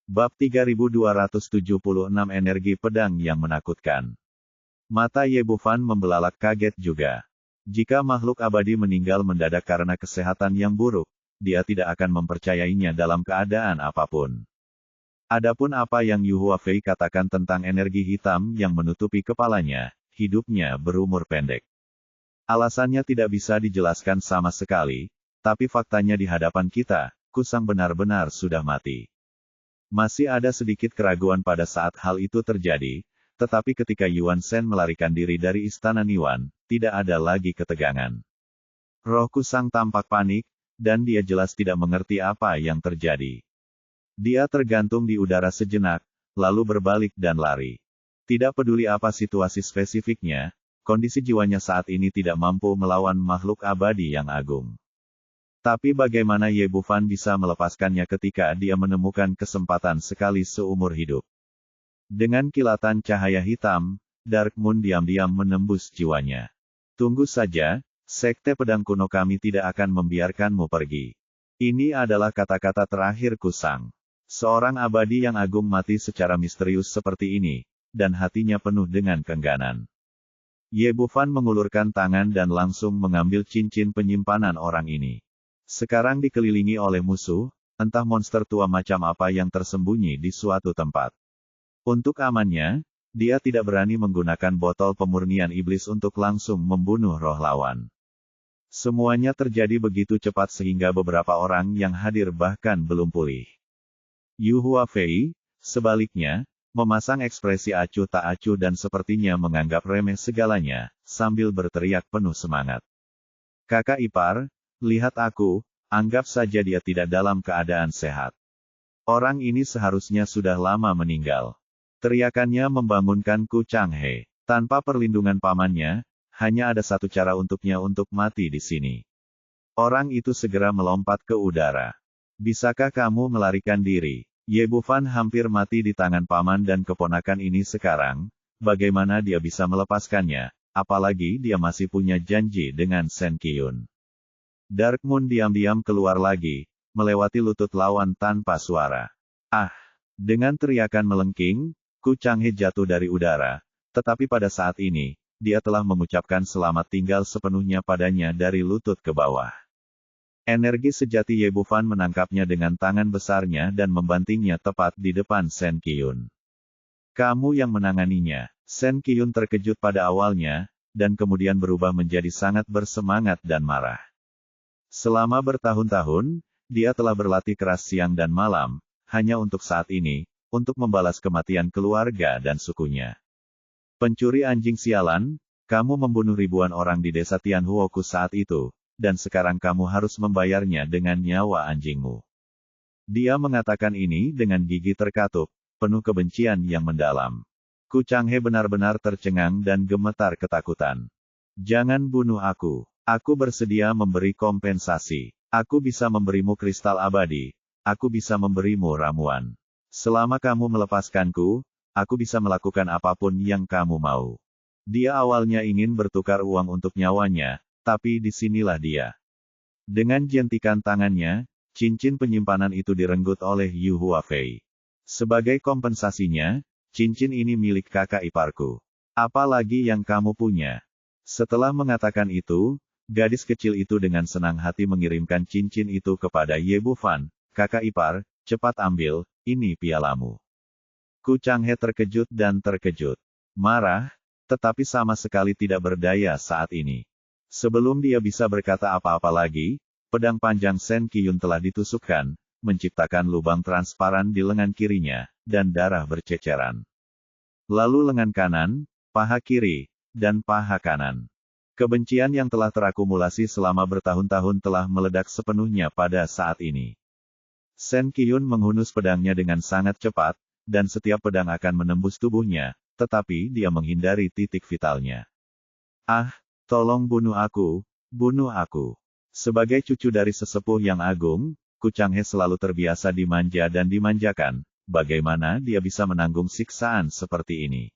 Bab 3276 Energi Pedang yang Menakutkan. Mata Ye Bufan membelalak kaget juga. Jika makhluk abadi meninggal mendadak karena kesehatan yang buruk, dia tidak akan mempercayainya dalam keadaan apapun. Adapun apa yang Yu Huafei katakan tentang energi hitam yang menutupi kepalanya, hidupnya berumur pendek. Alasannya tidak bisa dijelaskan sama sekali, tapi faktanya di hadapan kita, Kusang benar-benar sudah mati. Masih ada sedikit keraguan pada saat hal itu terjadi, tetapi ketika Yuan Shen melarikan diri dari istana Niwan, tidak ada lagi ketegangan. Roh Kusang tampak panik, dan dia jelas tidak mengerti apa yang terjadi. Dia tergantung di udara sejenak, lalu berbalik dan lari. Tidak peduli apa situasi spesifiknya, kondisi jiwanya saat ini tidak mampu melawan makhluk abadi yang agung. Tapi bagaimana Ye Bufan bisa melepaskannya ketika dia menemukan kesempatan sekali seumur hidup? Dengan kilatan cahaya hitam, Dark Moon diam-diam menembus jiwanya. Tunggu saja, Sekte Pedang Kuno kami tidak akan membiarkanmu pergi. Ini adalah kata-kata terakhir Kusang. Seorang abadi yang agung mati secara misterius seperti ini, dan hatinya penuh dengan keengganan. Ye Bufan mengulurkan tangan dan langsung mengambil cincin penyimpanan orang ini. Sekarang dikelilingi oleh musuh, entah monster tua macam apa yang tersembunyi di suatu tempat. Untuk amannya, dia tidak berani menggunakan botol pemurnian iblis untuk langsung membunuh roh lawan. Semuanya terjadi begitu cepat sehingga beberapa orang yang hadir bahkan belum pulih. Yu Huafei, sebaliknya, memasang ekspresi acuh tak acuh dan sepertinya menganggap remeh segalanya, sambil berteriak penuh semangat. Kakak ipar, lihat aku, anggap saja dia tidak dalam keadaan sehat. Orang ini seharusnya sudah lama meninggal. Teriakannya membangunkan Ku Changhe. Tanpa perlindungan pamannya, hanya ada satu cara untuknya untuk mati di sini. Orang itu segera melompat ke udara. Bisakah kamu melarikan diri? Ye Bufan hampir mati di tangan paman dan keponakan ini sekarang, bagaimana dia bisa melepaskannya, apalagi dia masih punya janji dengan Shen Qiyun. Dark Moon diam-diam keluar lagi, melewati lutut lawan tanpa suara. Ah! Dengan teriakan melengking, Ku Changhe jatuh dari udara, tetapi pada saat ini, dia telah mengucapkan selamat tinggal sepenuhnya padanya dari lutut ke bawah. Energi sejati Ye Bufan menangkapnya dengan tangan besarnya dan membantingnya tepat di depan Shen Qiyun. Kamu yang menanganinya. Shen Qiyun terkejut pada awalnya, dan kemudian berubah menjadi sangat bersemangat dan marah. Selama bertahun-tahun, dia telah berlatih keras siang dan malam, hanya untuk saat ini, untuk membalas kematian keluarga dan sukunya. Pencuri anjing sialan, kamu membunuh ribuan orang di desa Tianhuoku saat itu, dan sekarang kamu harus membayarnya dengan nyawa anjingmu. Dia mengatakan ini dengan gigi terkatup, penuh kebencian yang mendalam. Ku Changhe benar-benar tercengang dan gemetar ketakutan. Jangan bunuh aku. Aku bersedia memberi kompensasi. Aku bisa memberimu kristal abadi. Aku bisa memberimu ramuan. Selama kamu melepaskanku, aku bisa melakukan apapun yang kamu mau. Dia awalnya ingin bertukar uang untuk nyawanya, tapi disinilah dia. Dengan jentikan tangannya, cincin penyimpanan itu direnggut oleh Yu Huafei. Sebagai kompensasinya, cincin ini milik kakak iparku. Apalagi yang kamu punya? Setelah mengatakan itu, gadis kecil itu dengan senang hati mengirimkan cincin itu kepada Ye Bufan. Kakak ipar, cepat ambil, ini pialamu. Ku Changhe terkejut dan terkejut. Marah, tetapi sama sekali tidak berdaya saat ini. Sebelum dia bisa berkata apa-apa lagi, pedang panjang Shen Qiyun telah ditusukkan, menciptakan lubang transparan di lengan kirinya, dan darah berceceran. Lalu lengan kanan, paha kiri, dan paha kanan. Kebencian yang telah terakumulasi selama bertahun-tahun telah meledak sepenuhnya pada saat ini. Shen Qiyun menghunus pedangnya dengan sangat cepat, dan setiap pedang akan menembus tubuhnya, tetapi dia menghindari titik vitalnya. Ah, tolong bunuh aku, bunuh aku. Sebagai cucu dari sesepuh yang agung, Ku Changhe selalu terbiasa dimanja dan dimanjakan, bagaimana dia bisa menanggung siksaan seperti ini?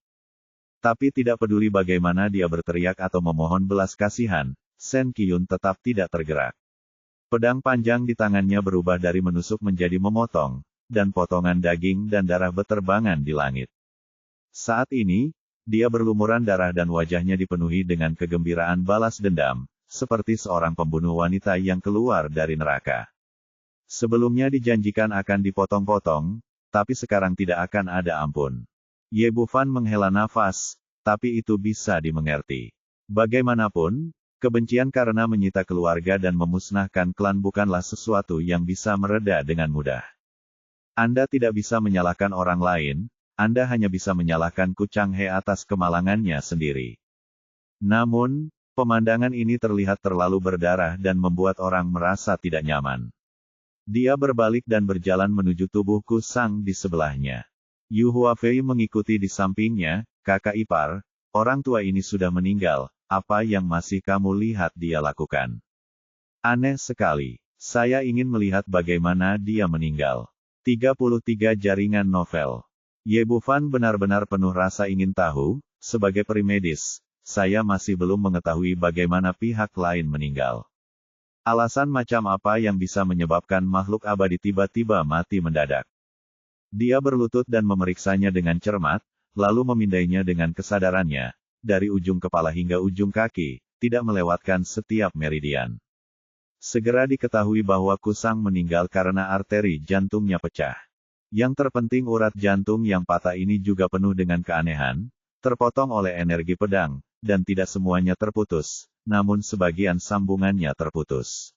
Tapi tidak peduli bagaimana dia berteriak atau memohon belas kasihan, Shen Qiyun tetap tidak tergerak. Pedang panjang di tangannya berubah dari menusuk menjadi memotong, dan potongan daging dan darah beterbangan di langit. Saat ini, dia berlumuran darah dan wajahnya dipenuhi dengan kegembiraan balas dendam, seperti seorang pembunuh wanita yang keluar dari neraka. Sebelumnya dijanjikan akan dipotong-potong, tapi sekarang tidak akan ada ampun. Ye Bufan menghela nafas, tapi itu bisa dimengerti. Bagaimanapun, kebencian karena menyita keluarga dan memusnahkan klan bukanlah sesuatu yang bisa mereda dengan mudah. Anda tidak bisa menyalahkan orang lain, Anda hanya bisa menyalahkan Ku Changhe atas kemalangannya sendiri. Namun, pemandangan ini terlihat terlalu berdarah dan membuat orang merasa tidak nyaman. Dia berbalik dan berjalan menuju tubuh Ku Sang di sebelahnya. Yu Huafei mengikuti di sampingnya. Kakak ipar, orang tua ini sudah meninggal, apa yang masih kamu lihat dia lakukan? Aneh sekali. Saya ingin melihat bagaimana dia meninggal. 33 Jaringan Novel. Ye Bufan benar-benar penuh rasa ingin tahu, sebagai perimedis, saya masih belum mengetahui bagaimana pihak lain meninggal. Alasan macam apa yang bisa menyebabkan makhluk abadi tiba-tiba mati mendadak? Dia berlutut dan memeriksanya dengan cermat, lalu memindainya dengan kesadarannya, dari ujung kepala hingga ujung kaki, tidak melewatkan setiap meridian. Segera diketahui bahwa Ku Sang meninggal karena arteri jantungnya pecah. Yang terpenting urat jantung yang patah ini juga penuh dengan keanehan, terpotong oleh energi pedang, dan tidak semuanya terputus, namun sebagian sambungannya terputus.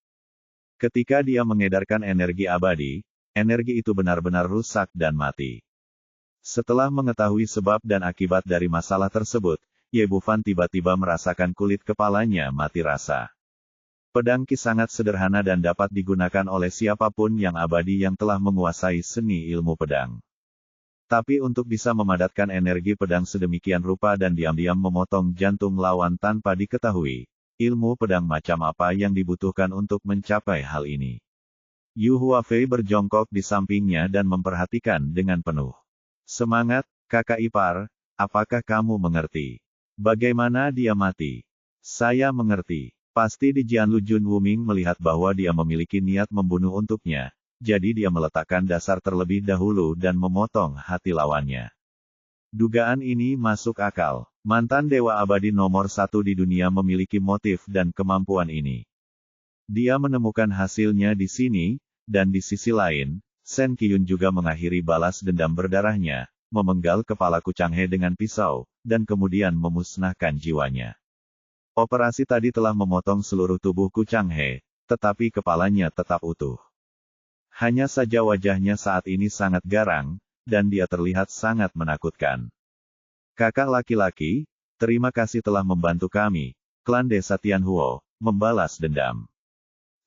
Ketika dia mengedarkan energi abadi, energi itu benar-benar rusak dan mati. Setelah mengetahui sebab dan akibat dari masalah tersebut, Ye Bufan tiba-tiba merasakan kulit kepalanya mati rasa. Pedang Qi sangat sederhana dan dapat digunakan oleh siapapun yang abadi yang telah menguasai seni ilmu pedang. Tapi untuk bisa memadatkan energi pedang sedemikian rupa dan diam-diam memotong jantung lawan tanpa diketahui, ilmu pedang macam apa yang dibutuhkan untuk mencapai hal ini? Yu Huafei berjongkok di sampingnya dan memperhatikan dengan penuh semangat. Kakak ipar, apakah kamu mengerti bagaimana dia mati? Saya mengerti. Pasti di Jianlu Jun Wuming melihat bahwa dia memiliki niat membunuh untuknya, jadi dia meletakkan dasar terlebih dahulu dan memotong hati lawannya. Dugaan ini masuk akal. Mantan Dewa Abadi nomor 1 di dunia memiliki motif dan kemampuan ini. Dia menemukan hasilnya di sini, dan di sisi lain, Shen Qiyun juga mengakhiri balas dendam berdarahnya, memenggal kepala Ku Changhe dengan pisau, dan kemudian memusnahkan jiwanya. Operasi tadi telah memotong seluruh tubuh Ku Changhe, tetapi kepalanya tetap utuh. Hanya saja wajahnya saat ini sangat garang, dan dia terlihat sangat menakutkan. Kakak laki-laki, terima kasih telah membantu kami, klan desa Tianhuo, membalas dendam.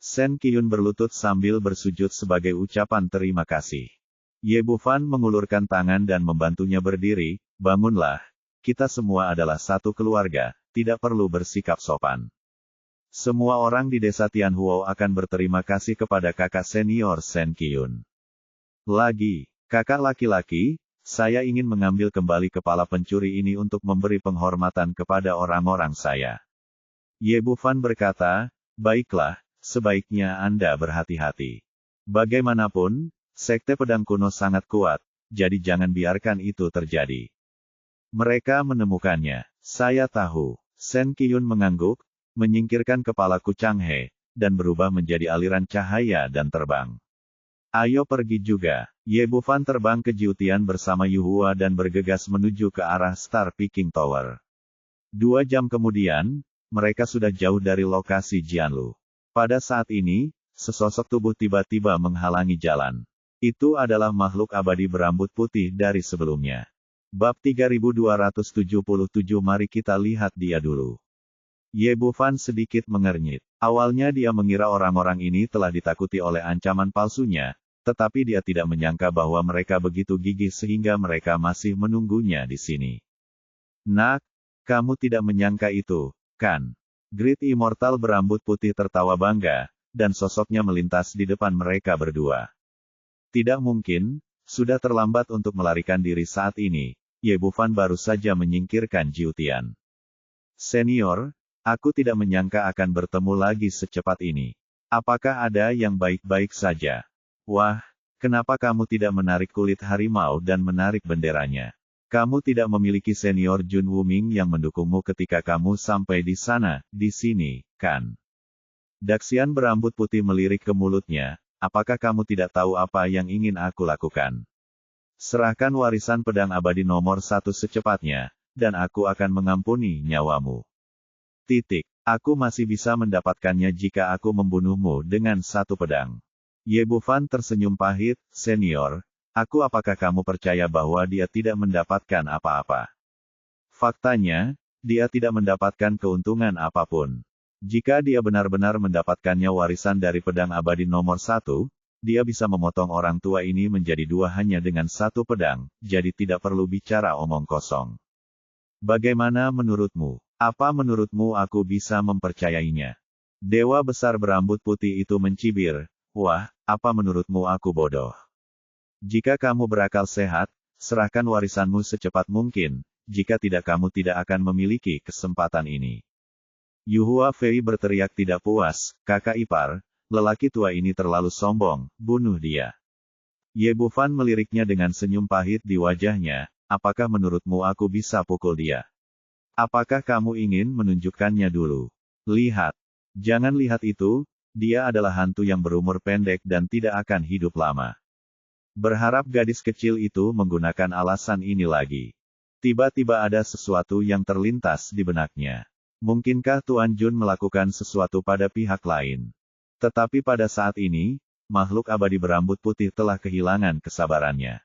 Shen Qiyun berlutut sambil bersujud sebagai ucapan terima kasih. Ye Bufan mengulurkan tangan dan membantunya berdiri, bangunlah, kita semua adalah satu keluarga. Tidak perlu bersikap sopan. Semua orang di desa Tianhuo akan berterima kasih kepada kakak senior Shen Qiyun. Lagi, kakak laki-laki, saya ingin mengambil kembali kepala pencuri ini untuk memberi penghormatan kepada orang-orang saya. Ye Bufan berkata, baiklah, sebaiknya Anda berhati-hati. Bagaimanapun, sekte pedang kuno sangat kuat, jadi jangan biarkan itu terjadi. Mereka menemukannya. Saya tahu. Shen Qiyun mengangguk, menyingkirkan kepala Ku Changhe, dan berubah menjadi aliran cahaya dan terbang. Ayo pergi juga. Ye Bufan terbang ke Jiutian bersama Yu Hua dan bergegas menuju ke arah Star Peking Tower. 2 jam kemudian, mereka sudah jauh dari lokasi Jianlu. Pada saat ini, sesosok tubuh tiba-tiba menghalangi jalan. Itu adalah makhluk abadi berambut putih dari sebelumnya. Bab 3277. Mari kita lihat dia dulu. Ye Bufan sedikit mengernyit. Awalnya dia mengira orang-orang ini telah ditakuti oleh ancaman palsunya, tetapi dia tidak menyangka bahwa mereka begitu gigih sehingga mereka masih menunggunya di sini. Nak, kamu tidak menyangka itu, kan? Great Immortal berambut putih tertawa bangga, dan sosoknya melintas di depan mereka berdua. Tidak mungkin, sudah terlambat untuk melarikan diri saat ini. Ye Bufan baru saja menyingkirkan Jiutian. Senior, aku tidak menyangka akan bertemu lagi secepat ini. Apakah ada yang baik-baik saja? Wah, Kenapa kamu tidak menarik kulit harimau dan menarik benderanya? Kamu tidak memiliki senior Jun Wuming yang mendukungmu ketika kamu sampai di sana, di sini, kan? Daxian berambut putih melirik ke mulutnya, apakah kamu tidak tahu apa yang ingin aku lakukan? Serahkan warisan pedang abadi nomor 1 secepatnya, dan aku akan mengampuni nyawamu. Titik. Aku masih bisa mendapatkannya jika aku membunuhmu dengan 1 pedang. Ye Bufan tersenyum pahit, senior, apakah kamu percaya bahwa dia tidak mendapatkan apa-apa? Faktanya, dia tidak mendapatkan keuntungan apapun. Jika dia benar-benar mendapatkannya warisan dari pedang abadi nomor 1, dia bisa memotong orang tua ini menjadi 2 hanya dengan 1 pedang, jadi tidak perlu bicara omong kosong. Bagaimana menurutmu? Apa menurutmu aku bisa mempercayainya? Dewa besar berambut putih itu mencibir, wah, apa menurutmu aku bodoh? Jika kamu berakal sehat, serahkan warisanmu secepat mungkin, jika tidak kamu tidak akan memiliki kesempatan ini. Yuhua Fei berteriak tidak puas, kakak ipar, lelaki tua ini terlalu sombong, bunuh dia. Ye Bufan meliriknya dengan senyum pahit di wajahnya, apakah menurutmu aku bisa pukul dia? Apakah kamu ingin menunjukkannya dulu? Lihat. Jangan lihat itu, dia adalah hantu yang berumur pendek dan tidak akan hidup lama. Berharap gadis kecil itu menggunakan alasan ini lagi. Tiba-tiba ada sesuatu yang terlintas di benaknya. Mungkinkah Tuan Jun melakukan sesuatu pada pihak lain? Tetapi pada saat ini, makhluk abadi berambut putih telah kehilangan kesabarannya.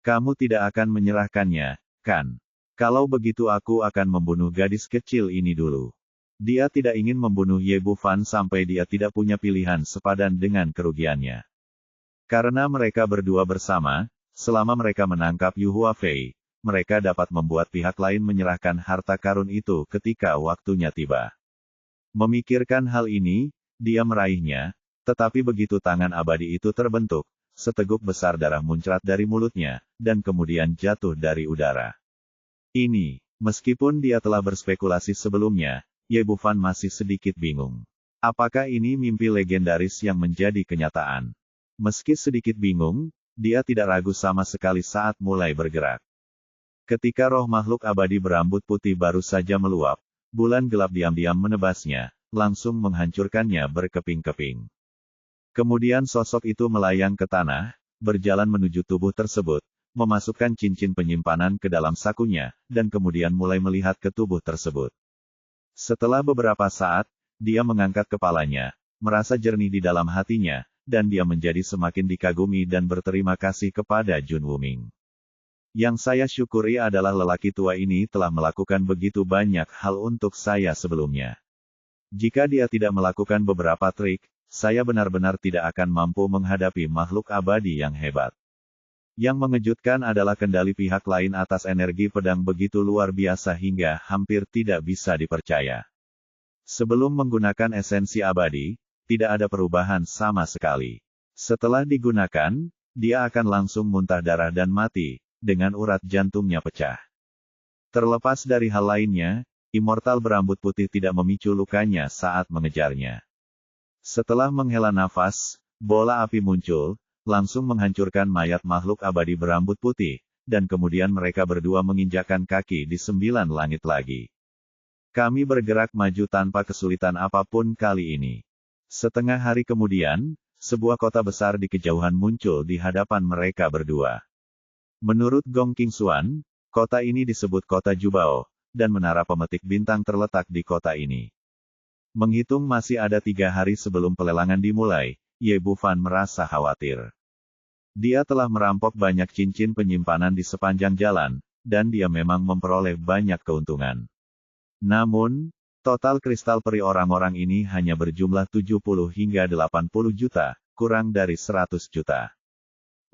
Kamu tidak akan menyerahkannya, kan? Kalau begitu aku akan membunuh gadis kecil ini dulu. Dia tidak ingin membunuh Ye Bufan sampai dia tidak punya pilihan sepadan dengan kerugiannya. Karena mereka berdua bersama, selama mereka menangkap Yuhua Fei, mereka dapat membuat pihak lain menyerahkan harta karun itu ketika waktunya tiba. Memikirkan hal ini, dia meraihnya, tetapi begitu tangan abadi itu terbentuk, seteguk besar darah muncrat dari mulutnya, dan kemudian jatuh dari udara. Ini, meskipun dia telah berspekulasi sebelumnya, Ye Bufan masih sedikit bingung. Apakah ini mimpi legendaris yang menjadi kenyataan? Meski sedikit bingung, dia tidak ragu sama sekali saat mulai bergerak. Ketika roh makhluk abadi berambut putih baru saja meluap, bulan gelap diam-diam menebasnya, langsung menghancurkannya berkeping-keping. Kemudian sosok itu melayang ke tanah, berjalan menuju tubuh tersebut, memasukkan cincin penyimpanan ke dalam sakunya, dan kemudian mulai melihat ke tubuh tersebut. Setelah beberapa saat, dia mengangkat kepalanya, merasa jernih di dalam hatinya, dan dia menjadi semakin dikagumi dan berterima kasih kepada Jun Wuming. Yang saya syukuri adalah lelaki tua ini telah melakukan begitu banyak hal untuk saya sebelumnya. Jika dia tidak melakukan beberapa trik, saya benar-benar tidak akan mampu menghadapi makhluk abadi yang hebat. Yang mengejutkan adalah kendali pihak lain atas energi pedang begitu luar biasa hingga hampir tidak bisa dipercaya. Sebelum menggunakan esensi abadi, tidak ada perubahan sama sekali. Setelah digunakan, dia akan langsung muntah darah dan mati, dengan urat jantungnya pecah. Terlepas dari hal lainnya, Immortal berambut putih tidak memicu lukanya saat mengejarnya. Setelah menghela nafas, bola api muncul, langsung menghancurkan mayat makhluk abadi berambut putih, dan kemudian mereka berdua menginjakkan kaki di 9 langit lagi. Kami bergerak maju tanpa kesulitan apapun kali ini. Setengah hari kemudian, sebuah kota besar di kejauhan muncul di hadapan mereka berdua. Menurut Gong Qingxuan, kota ini disebut kota Jubao, dan menara pemetik bintang terletak di kota ini. Menghitung masih ada 3 hari sebelum pelelangan dimulai, Ye Bufan merasa khawatir. Dia telah merampok banyak cincin penyimpanan di sepanjang jalan, dan dia memang memperoleh banyak keuntungan. Namun, total kristal peri orang-orang ini hanya berjumlah 70 hingga 80 juta, kurang dari 100 juta.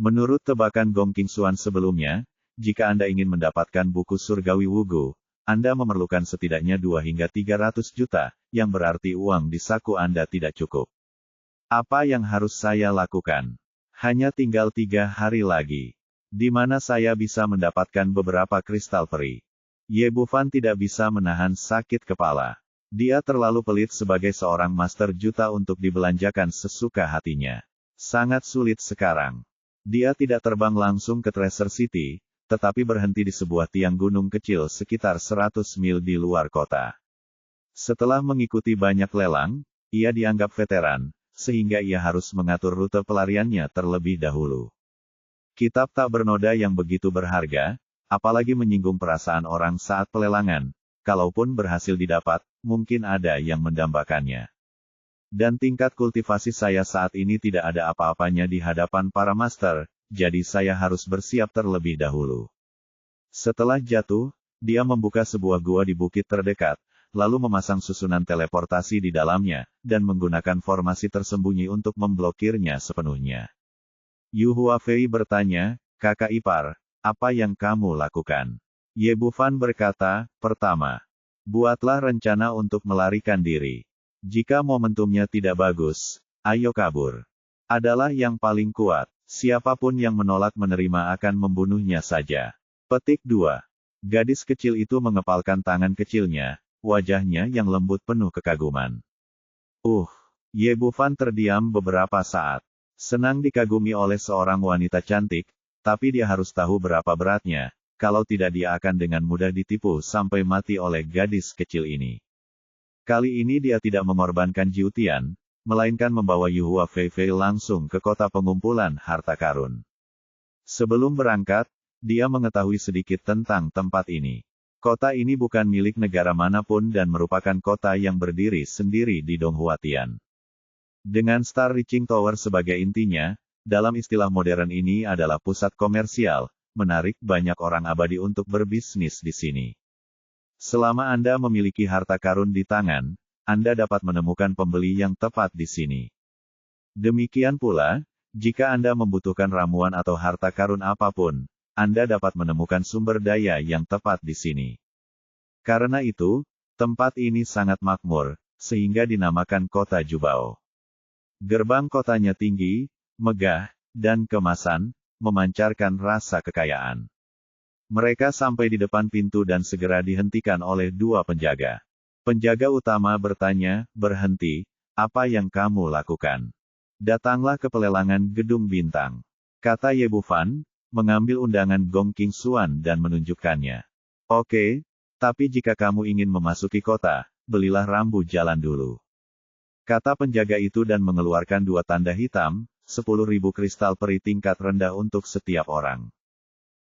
Menurut tebakan Gong Qingxuan sebelumnya, jika Anda ingin mendapatkan buku surgawi Wugu, Anda memerlukan setidaknya 2 hingga 300 juta, yang berarti uang di saku Anda tidak cukup. Apa yang harus saya lakukan? Hanya tinggal 3 hari lagi. Di mana saya bisa mendapatkan beberapa kristal peri? Ye Bufan tidak bisa menahan sakit kepala. Dia terlalu pelit sebagai seorang master juta untuk dibelanjakan sesuka hatinya. Sangat sulit sekarang. Dia tidak terbang langsung ke Treasure City, tetapi berhenti di sebuah tiang gunung kecil sekitar 100 mil di luar kota. Setelah mengikuti banyak lelang, ia dianggap veteran, sehingga ia harus mengatur rute pelariannya terlebih dahulu. Kitab tak bernoda yang begitu berharga, apalagi menyinggung perasaan orang saat pelelangan, kalaupun berhasil didapat, mungkin ada yang mendambakannya. Dan tingkat kultivasi saya saat ini tidak ada apa-apanya di hadapan para master, jadi saya harus bersiap terlebih dahulu. Setelah jatuh, dia membuka sebuah gua di bukit terdekat, lalu memasang susunan teleportasi di dalamnya, dan menggunakan formasi tersembunyi untuk memblokirnya sepenuhnya. Yu Huafei bertanya, kakak ipar, apa yang kamu lakukan? Ye Bufan berkata, pertama, buatlah rencana untuk melarikan diri. Jika momentumnya tidak bagus, ayo kabur. Adalah yang paling kuat, siapapun yang menolak menerima akan membunuhnya saja. Petik 2. Gadis kecil itu mengepalkan tangan kecilnya, wajahnya yang lembut penuh kekaguman. Ye Bufan terdiam beberapa saat. Senang dikagumi oleh seorang wanita cantik, tapi dia harus tahu berapa beratnya, kalau tidak dia akan dengan mudah ditipu sampai mati oleh gadis kecil ini. Kali ini dia tidak mengorbankan Jiu Tian, melainkan membawa Yu Huafei langsung ke kota pengumpulan harta karun. Sebelum berangkat, dia mengetahui sedikit tentang tempat ini. Kota ini bukan milik negara manapun dan merupakan kota yang berdiri sendiri di Donghuatian. Dengan Star Reaching Tower sebagai intinya, dalam istilah modern ini adalah pusat komersial, menarik banyak orang abadi untuk berbisnis di sini. Selama Anda memiliki harta karun di tangan, Anda dapat menemukan pembeli yang tepat di sini. Demikian pula, jika Anda membutuhkan ramuan atau harta karun apapun, Anda dapat menemukan sumber daya yang tepat di sini. Karena itu, tempat ini sangat makmur, sehingga dinamakan Kota Jubao. Gerbang kotanya tinggi, megah, dan kemasan, memancarkan rasa kekayaan. Mereka sampai di depan pintu dan segera dihentikan oleh dua penjaga. Penjaga utama bertanya, berhenti, apa yang kamu lakukan? Datanglah ke pelelangan Gedung Bintang. Kata Ye Bufan, mengambil undangan Gong King Xuan dan menunjukkannya. Oke, tapi jika kamu ingin memasuki kota, belilah rambu jalan dulu. Kata penjaga itu dan mengeluarkan dua tanda hitam, 10.000 kristal peri tingkat rendah untuk setiap orang.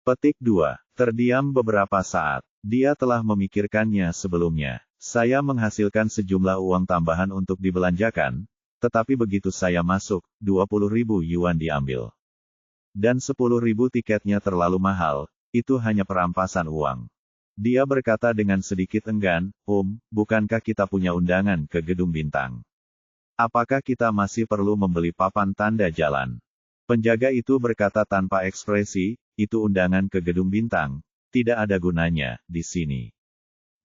Petik 2. Terdiam beberapa saat. Dia telah memikirkannya sebelumnya. Saya menghasilkan sejumlah uang tambahan untuk dibelanjakan, tetapi begitu saya masuk, 20.000 yuan diambil. Dan 10.000 tiketnya terlalu mahal, itu hanya perampasan uang. Dia berkata dengan sedikit enggan, bukankah kita punya undangan ke Gedung Bintang? Apakah kita masih perlu membeli papan tanda jalan? Penjaga itu berkata tanpa ekspresi, itu undangan ke Gedung Bintang, tidak ada gunanya di sini.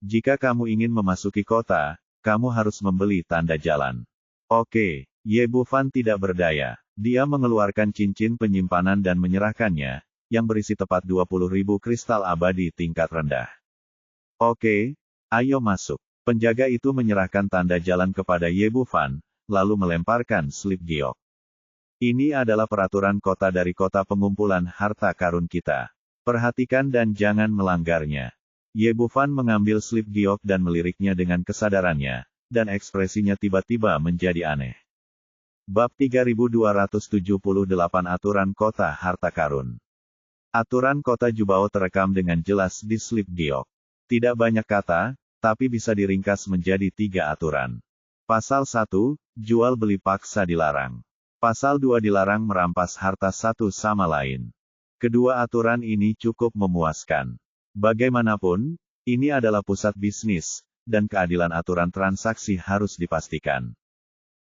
Jika kamu ingin memasuki kota, kamu harus membeli tanda jalan. Oke, Ye Bufan tidak berdaya. Dia mengeluarkan cincin penyimpanan dan menyerahkannya, yang berisi tepat 20.000 kristal abadi tingkat rendah. Oke, ayo masuk. Penjaga itu menyerahkan tanda jalan kepada Ye Bufan, lalu melemparkan slip giok. Ini adalah peraturan kota dari kota pengumpulan harta karun kita. Perhatikan dan jangan melanggarnya. Ye Bufan mengambil slip giok dan meliriknya dengan kesadarannya, dan ekspresinya tiba-tiba menjadi aneh. Bab 3278 Aturan Kota Harta Karun. Aturan kota Jubao terekam dengan jelas di slip giok. Tidak banyak kata, tapi bisa diringkas menjadi 3 aturan. Pasal 1, jual beli paksa dilarang. Pasal 2 dilarang merampas harta satu sama lain. Kedua aturan ini cukup memuaskan. Bagaimanapun, ini adalah pusat bisnis, dan keadilan aturan transaksi harus dipastikan.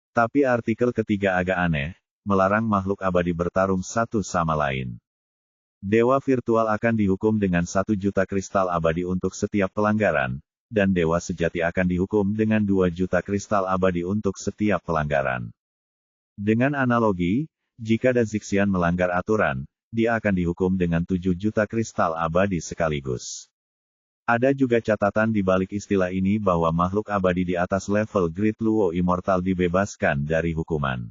Tapi artikel ketiga agak aneh, melarang makhluk abadi bertarung satu sama lain. Dewa virtual akan dihukum dengan 1 juta kristal abadi untuk setiap pelanggaran, dan dewa sejati akan dihukum dengan 2 juta kristal abadi untuk setiap pelanggaran. Dengan analogi, jika Dazixian melanggar aturan, dia akan dihukum dengan 7 juta kristal abadi sekaligus. Ada juga catatan di balik istilah ini bahwa makhluk abadi di atas level Great Luo Immortal dibebaskan dari hukuman.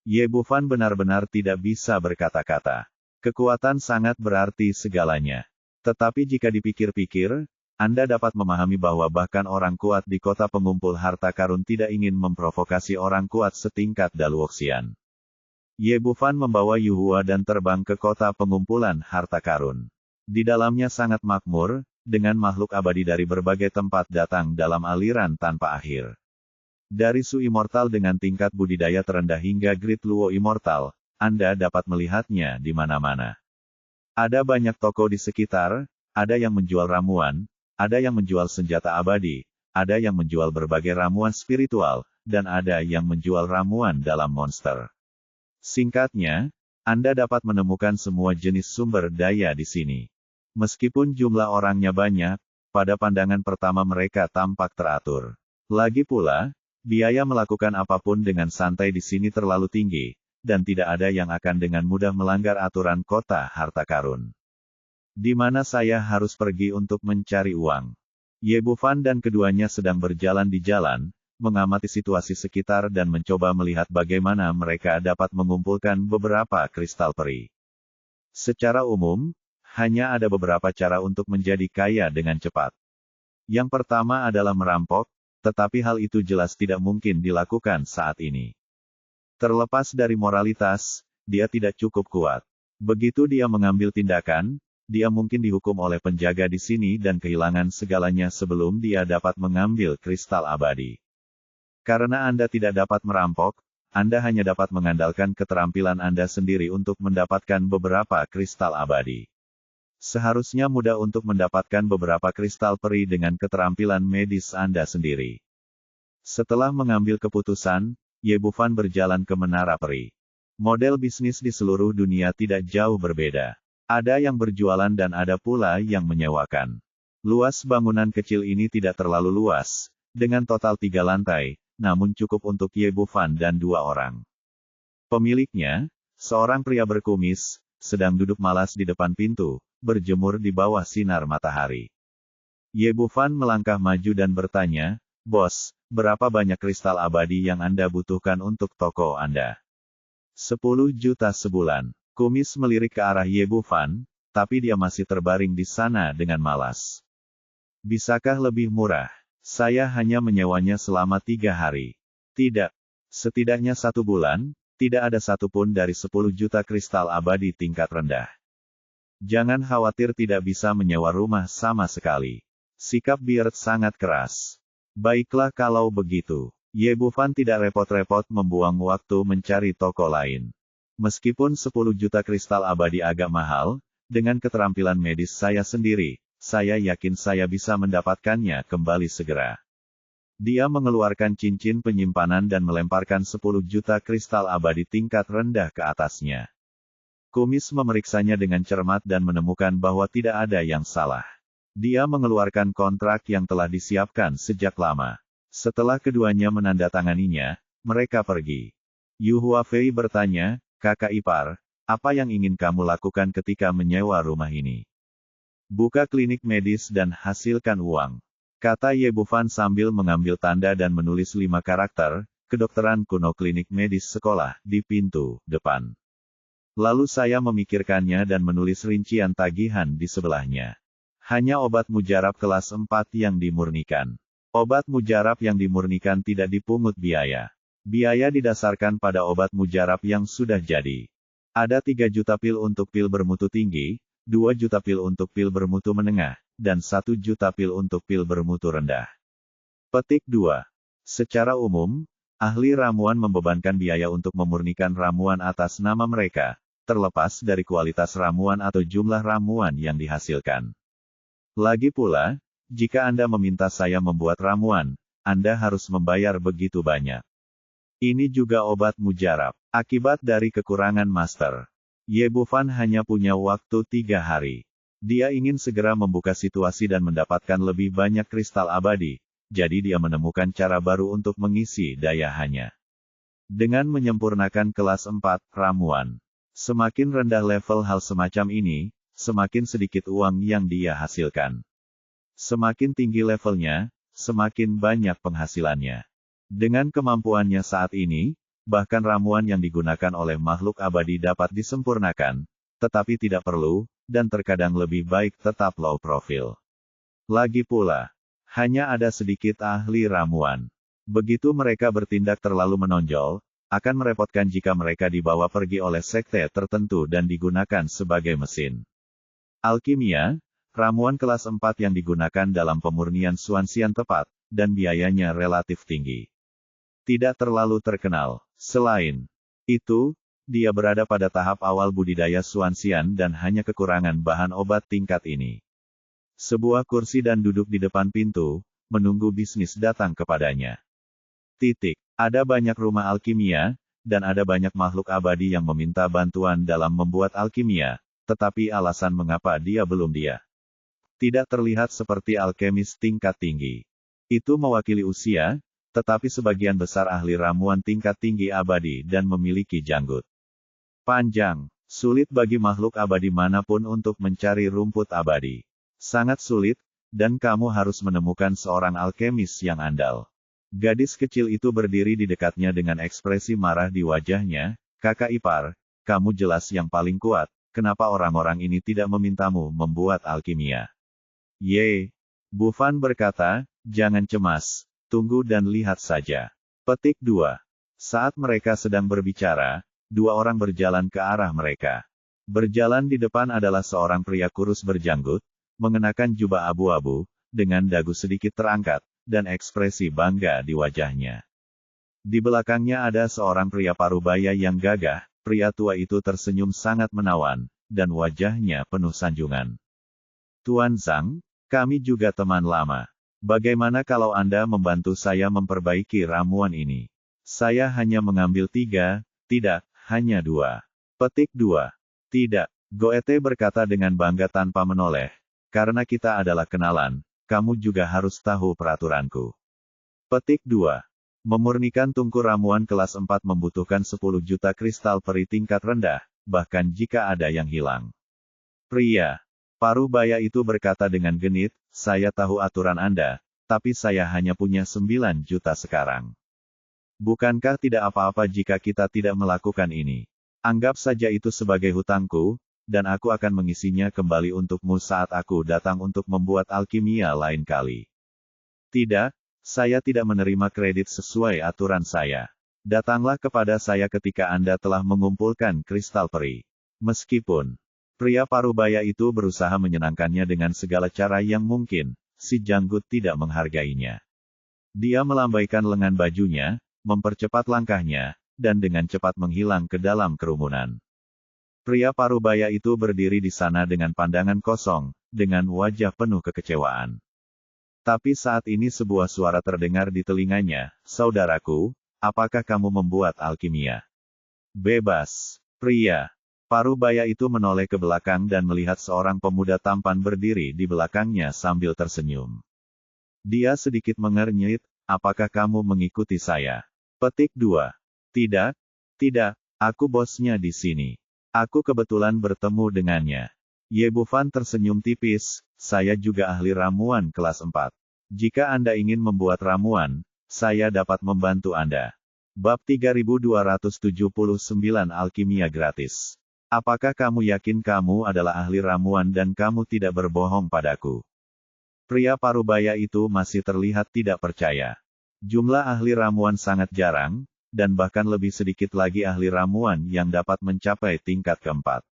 Ye Bufan benar-benar tidak bisa berkata-kata. Kekuatan sangat berarti segalanya. Tetapi jika dipikir-pikir, Anda dapat memahami bahwa bahkan orang kuat di kota pengumpul harta karun tidak ingin memprovokasi orang kuat setingkat Daluoxian. Ye Bufan membawa Yuhua dan terbang ke kota pengumpulan harta karun. Di dalamnya sangat makmur, dengan makhluk abadi dari berbagai tempat datang dalam aliran tanpa akhir. Dari Su Immortal dengan tingkat budidaya terendah hingga Great Luo Immortal, Anda dapat melihatnya di mana-mana. Ada banyak toko di sekitar, ada yang menjual ramuan, ada yang menjual senjata abadi, ada yang menjual berbagai ramuan spiritual, dan ada yang menjual ramuan dalam monster. Singkatnya, Anda dapat menemukan semua jenis sumber daya di sini. Meskipun jumlah orangnya banyak, pada pandangan pertama mereka tampak teratur. Lagi pula, biaya melakukan apapun dengan santai di sini terlalu tinggi, dan tidak ada yang akan dengan mudah melanggar aturan kota harta karun. Di mana saya harus pergi untuk mencari uang? Ye Bufan dan keduanya sedang berjalan di jalan, mengamati situasi sekitar dan mencoba melihat bagaimana mereka dapat mengumpulkan beberapa kristal peri. Secara umum, hanya ada beberapa cara untuk menjadi kaya dengan cepat. Yang pertama adalah merampok, tetapi hal itu jelas tidak mungkin dilakukan saat ini. Terlepas dari moralitas, dia tidak cukup kuat. Begitu dia mengambil tindakan, dia mungkin dihukum oleh penjaga di sini dan kehilangan segalanya sebelum dia dapat mengambil kristal abadi. Karena Anda tidak dapat merampok, Anda hanya dapat mengandalkan keterampilan Anda sendiri untuk mendapatkan beberapa kristal abadi. Seharusnya mudah untuk mendapatkan beberapa kristal peri dengan keterampilan medis Anda sendiri. Setelah mengambil keputusan, Ye Bufan berjalan ke Menara Peri. Model bisnis di seluruh dunia tidak jauh berbeda. Ada yang berjualan dan ada pula yang menyewakan. Luas bangunan kecil ini tidak terlalu luas, dengan total 3 lantai, namun cukup untuk Ye Bufan dan 2 orang. Pemiliknya, seorang pria berkumis, sedang duduk malas di depan pintu, berjemur di bawah sinar matahari. Ye Bufan melangkah maju dan bertanya, "Bos, berapa banyak kristal abadi yang Anda butuhkan untuk toko Anda?" 10 juta sebulan. Kumis melirik ke arah Ye Bufan, tapi dia masih terbaring di sana dengan malas. "Bisakah lebih murah? Saya hanya menyewanya selama 3 hari. Tidak. Setidaknya 1 bulan, tidak ada satupun dari 10 juta kristal abadi tingkat rendah. Jangan khawatir tidak bisa menyewa rumah sama sekali." Sikap Beard sangat keras. "Baiklah kalau begitu." Ye Bufan tidak repot-repot membuang waktu mencari toko lain. Meskipun 10 juta kristal abadi agak mahal, dengan keterampilan medis saya sendiri, saya yakin saya bisa mendapatkannya kembali segera. Dia mengeluarkan cincin penyimpanan dan melemparkan 10 juta kristal abadi tingkat rendah ke atasnya. Kumis memeriksanya dengan cermat dan menemukan bahwa tidak ada yang salah. Dia mengeluarkan kontrak yang telah disiapkan sejak lama. Setelah keduanya menandatanganinya, mereka pergi. Yu Huafei bertanya, "Kakak ipar, apa yang ingin kamu lakukan ketika menyewa rumah ini?" "Buka klinik medis dan hasilkan uang," kata Ye Bufan sambil mengambil tanda dan menulis 5 karakter, "Kedokteran kuno klinik medis sekolah," di pintu depan. Lalu saya memikirkannya dan menulis rincian tagihan di sebelahnya. Hanya obat mujarab kelas 4 yang dimurnikan. Obat mujarab yang dimurnikan tidak dipungut biaya. Biaya didasarkan pada obat mujarab yang sudah jadi. Ada 3 juta pil untuk pil bermutu tinggi, 2 juta pil untuk pil bermutu menengah, dan 1 juta pil untuk pil bermutu rendah. Petik 2. Secara umum, ahli ramuan membebankan biaya untuk memurnikan ramuan atas nama mereka, terlepas dari kualitas ramuan atau jumlah ramuan yang dihasilkan. Lagi pula, jika Anda meminta saya membuat ramuan, Anda harus membayar begitu banyak. Ini juga obat mujarab, akibat dari kekurangan master. Ye Bufan hanya punya waktu 3 hari. Dia ingin segera membuka situasi dan mendapatkan lebih banyak kristal abadi, jadi dia menemukan cara baru untuk mengisi daya hanya. Dengan menyempurnakan kelas 4 ramuan. Semakin rendah level hal semacam ini, semakin sedikit uang yang dia hasilkan. Semakin tinggi levelnya, semakin banyak penghasilannya. Dengan kemampuannya saat ini, bahkan ramuan yang digunakan oleh makhluk abadi dapat disempurnakan, tetapi tidak perlu, dan terkadang lebih baik tetap low profile. Lagi pula, hanya ada sedikit ahli ramuan. Begitu mereka bertindak terlalu menonjol, akan merepotkan jika mereka dibawa pergi oleh sekte tertentu dan digunakan sebagai mesin alkimia, ramuan kelas 4 yang digunakan dalam pemurnian Xuanxian tepat, dan biayanya relatif tinggi. Tidak terlalu terkenal. Selain itu, dia berada pada tahap awal budidaya Xuanxian dan hanya kekurangan bahan obat tingkat ini. Sebuah kursi dan duduk di depan pintu, menunggu bisnis datang kepadanya. Ada banyak rumah alkimia, dan ada banyak makhluk abadi yang meminta bantuan dalam membuat alkimia, tetapi alasan mengapa dia belum tidak terlihat seperti alkemis tingkat tinggi. Itu mewakili usia, tetapi sebagian besar ahli ramuan tingkat tinggi abadi dan memiliki janggut panjang. Sulit bagi makhluk abadi manapun untuk mencari rumput abadi. Sangat sulit, dan kamu harus menemukan seorang alkemis yang andal. Gadis kecil itu berdiri di dekatnya dengan ekspresi marah di wajahnya. Kakak ipar, kamu jelas yang paling kuat, kenapa orang-orang ini tidak memintamu membuat alkimia? Bufan berkata, jangan cemas, tunggu dan lihat saja. Petik 2. Saat mereka sedang berbicara, dua orang berjalan ke arah mereka. Berjalan di depan adalah seorang pria kurus berjanggut, mengenakan jubah abu-abu, dengan dagu sedikit terangkat, dan ekspresi bangga di wajahnya. Di belakangnya ada seorang pria parubaya yang gagah, pria tua itu tersenyum sangat menawan, dan wajahnya penuh sanjungan. Tuan Zhang, kami juga teman lama. Bagaimana kalau Anda membantu saya memperbaiki ramuan ini? Saya hanya mengambil 3, tidak, hanya 2. Petik 2. Tidak, Goethe berkata dengan bangga tanpa menoleh. Karena kita adalah kenalan, kamu juga harus tahu peraturanku. Petik 2. Memurnikan tungku ramuan kelas 4 membutuhkan 10 juta kristal peri tingkat rendah, bahkan jika ada yang hilang. Pria parubaya itu berkata dengan genit, saya tahu aturan Anda, tapi saya hanya punya 9 juta sekarang. Bukankah tidak apa-apa jika kita tidak melakukan ini? Anggap saja itu sebagai hutangku, dan aku akan mengisinya kembali untukmu saat aku datang untuk membuat alkimia lain kali. Tidak, saya tidak menerima kredit sesuai aturan saya. Datanglah kepada saya ketika Anda telah mengumpulkan kristal peri. Meskipun pria parubaya itu berusaha menyenangkannya dengan segala cara yang mungkin, si janggut tidak menghargainya. Dia melambaikan lengan bajunya, mempercepat langkahnya, dan dengan cepat menghilang ke dalam kerumunan. Pria parubaya itu berdiri di sana dengan pandangan kosong, dengan wajah penuh kekecewaan. Tapi saat ini sebuah suara terdengar di telinganya, saudaraku, apakah kamu membuat alkimia? Bebas. Pria parubaya itu menoleh ke belakang dan melihat seorang pemuda tampan berdiri di belakangnya sambil tersenyum. Dia sedikit mengernyit, apakah kamu mengikuti saya? Petik 2. Tidak, aku bosnya di sini. Aku kebetulan bertemu dengannya. Bufan tersenyum tipis, saya juga ahli ramuan kelas 4. Jika Anda ingin membuat ramuan, saya dapat membantu Anda. Bab 3279 Alkimia Gratis. Apakah kamu yakin kamu adalah ahli ramuan dan kamu tidak berbohong padaku? Pria parubaya itu masih terlihat tidak percaya. Jumlah ahli ramuan sangat jarang, dan bahkan lebih sedikit lagi ahli ramuan yang dapat mencapai tingkat keempat.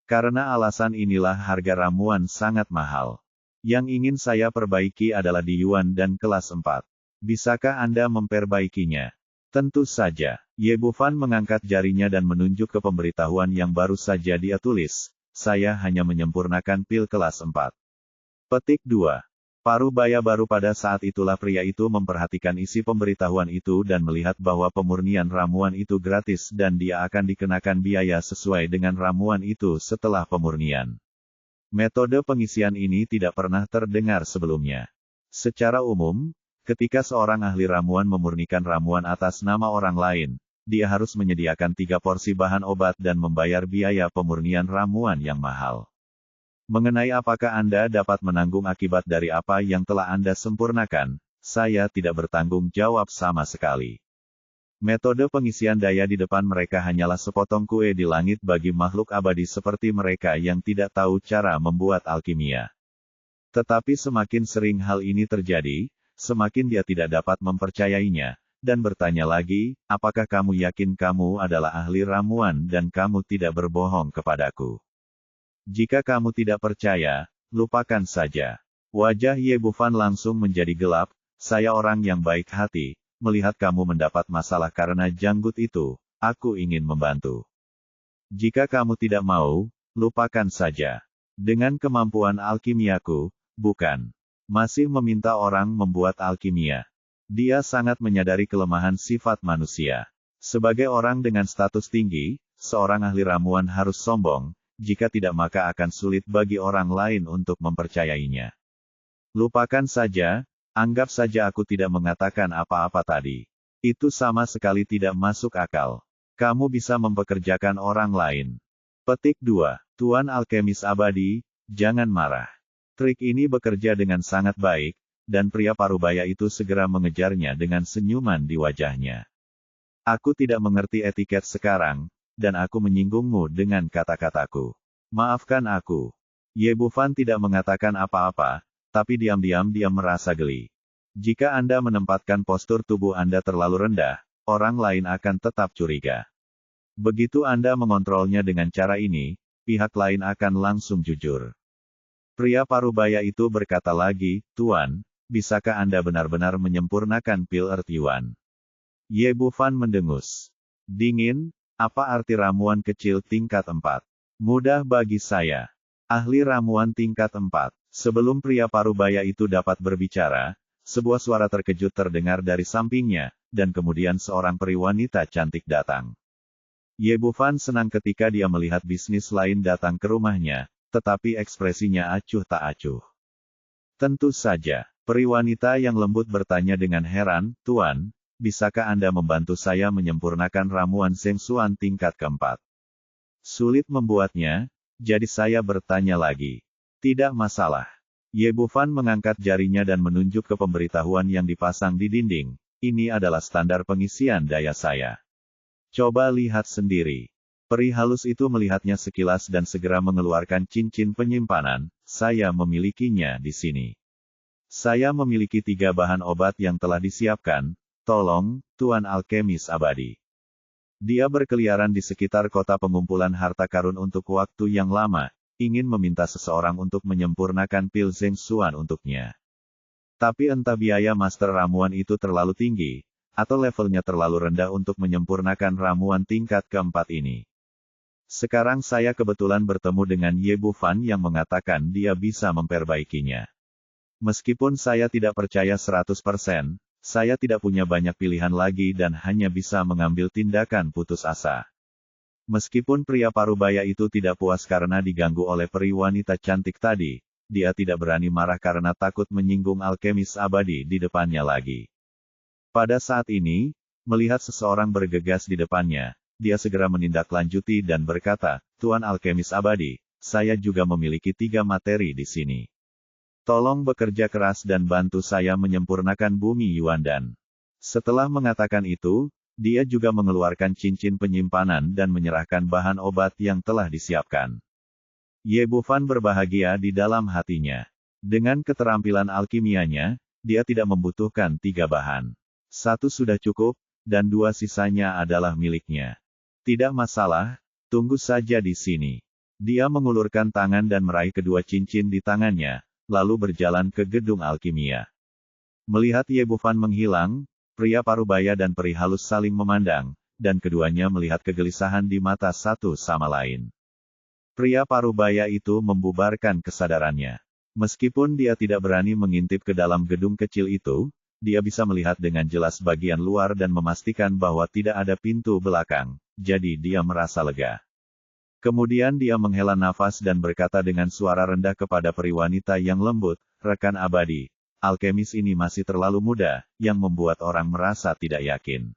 Karena alasan inilah harga ramuan sangat mahal. Yang ingin saya perbaiki adalah di Yuan dan kelas 4. Bisakah Anda memperbaikinya? Tentu saja. Bufan mengangkat jarinya dan menunjuk ke pemberitahuan yang baru saja dia tulis. Saya hanya menyempurnakan pil kelas 4. Petik 2. Parubaya baru pada saat itulah pria itu memperhatikan isi pemberitahuan itu dan melihat bahwa pemurnian ramuan itu gratis dan dia akan dikenakan biaya sesuai dengan ramuan itu setelah pemurnian. Metode pengisian ini tidak pernah terdengar sebelumnya. Secara umum, ketika seorang ahli ramuan memurnikan ramuan atas nama orang lain, dia harus menyediakan 3 porsi bahan obat dan membayar biaya pemurnian ramuan yang mahal. Mengenai apakah Anda dapat menanggung akibat dari apa yang telah Anda sempurnakan, saya tidak bertanggung jawab sama sekali. Metode pengisian daya di depan mereka hanyalah sepotong kue di langit bagi makhluk abadi seperti mereka yang tidak tahu cara membuat alkimia. Tetapi semakin sering hal ini terjadi, semakin dia tidak dapat mempercayainya, dan bertanya lagi, apakah kamu yakin kamu adalah ahli ramuan dan kamu tidak berbohong kepadaku? Jika kamu tidak percaya, lupakan saja. Wajah Ye Bufan langsung menjadi gelap. Saya orang yang baik hati. Melihat kamu mendapat masalah karena janggut itu, aku ingin membantu. Jika kamu tidak mau, lupakan saja. Dengan kemampuan alkimiaku, bukan. Masih meminta orang membuat alkimia. Dia sangat menyadari kelemahan sifat manusia. Sebagai orang dengan status tinggi, seorang ahli ramuan harus sombong, jika tidak maka akan sulit bagi orang lain untuk mempercayainya. Lupakan saja. Anggap saja aku tidak mengatakan apa-apa tadi. Itu sama sekali tidak masuk akal. Kamu bisa mempekerjakan orang lain. Petik 2. Tuan Alkemis Abadi, jangan marah. Trik ini bekerja dengan sangat baik, dan pria parubaya itu segera mengejarnya dengan senyuman di wajahnya. Aku tidak mengerti etiket sekarang, dan aku menyinggungmu dengan kata-kataku. Maafkan aku. Ye Bufan tidak mengatakan apa-apa, tapi diam-diam dia merasa geli. Jika Anda menempatkan postur tubuh Anda terlalu rendah, orang lain akan tetap curiga. Begitu Anda mengontrolnya dengan cara ini, pihak lain akan langsung jujur. Pria parubaya itu berkata lagi, Tuan, bisakah Anda benar-benar menyempurnakan pil Earth Yuan? Ye Bufan mendengus. Dingin, apa arti ramuan kecil tingkat 4? Mudah bagi saya. Ahli ramuan tingkat 4. Sebelum pria parubaya itu dapat berbicara, sebuah suara terkejut terdengar dari sampingnya, dan kemudian seorang peri wanita cantik datang. Ye Bufan senang ketika dia melihat bisnis lain datang ke rumahnya, tetapi ekspresinya acuh tak acuh. Tentu saja, peri wanita yang lembut bertanya dengan heran, Tuan, bisakah Anda membantu saya menyempurnakan ramuan Zeng Xuan tingkat keempat? Sulit membuatnya, jadi saya bertanya lagi. Tidak masalah. Ye Bufan mengangkat jarinya dan menunjuk ke pemberitahuan yang dipasang di dinding. Ini adalah standar pengisian daya saya. Coba lihat sendiri. Peri halus itu melihatnya sekilas dan segera mengeluarkan cincin penyimpanan. Saya memilikinya di sini. Saya memiliki 3 bahan obat yang telah disiapkan. Tolong, Tuan Alkemis Abadi. Dia berkeliaran di sekitar kota pengumpulan harta karun untuk waktu yang lama, ingin meminta seseorang untuk menyempurnakan pil Zeng Xuan untuknya. Tapi entah biaya master ramuan itu terlalu tinggi, atau levelnya terlalu rendah untuk menyempurnakan ramuan tingkat keempat ini. Sekarang saya kebetulan bertemu dengan Ye Bufan yang mengatakan dia bisa memperbaikinya. Meskipun saya tidak percaya 100%, saya tidak punya banyak pilihan lagi dan hanya bisa mengambil tindakan putus asa. Meskipun pria parubaya itu tidak puas karena diganggu oleh peri wanita cantik tadi, dia tidak berani marah karena takut menyinggung Alkemis Abadi di depannya lagi. Pada saat ini, melihat seseorang bergegas di depannya, dia segera menindaklanjuti dan berkata, Tuan Alkemis Abadi, saya juga memiliki 3 materi di sini. Tolong bekerja keras dan bantu saya menyempurnakan bumi Yuandan. Setelah mengatakan itu, dia juga mengeluarkan cincin penyimpanan dan menyerahkan bahan obat yang telah disiapkan. Ye Bufan berbahagia di dalam hatinya. Dengan keterampilan alkimianya, dia tidak membutuhkan 3 bahan. 1 sudah cukup, dan 2 sisanya adalah miliknya. Tidak masalah, tunggu saja di sini. Dia mengulurkan tangan dan meraih kedua cincin di tangannya, lalu berjalan ke gedung alkimia. Melihat Ye Bufan menghilang, pria parubaya dan peri halus saling memandang, dan keduanya melihat kegelisahan di mata satu sama lain. Pria parubaya itu membubarkan kesadarannya. Meskipun dia tidak berani mengintip ke dalam gedung kecil itu, dia bisa melihat dengan jelas bagian luar dan memastikan bahwa tidak ada pintu belakang, jadi dia merasa lega. Kemudian dia menghela nafas dan berkata dengan suara rendah kepada peri wanita yang lembut, rekan abadi. Alkemis ini masih terlalu muda, yang membuat orang merasa tidak yakin.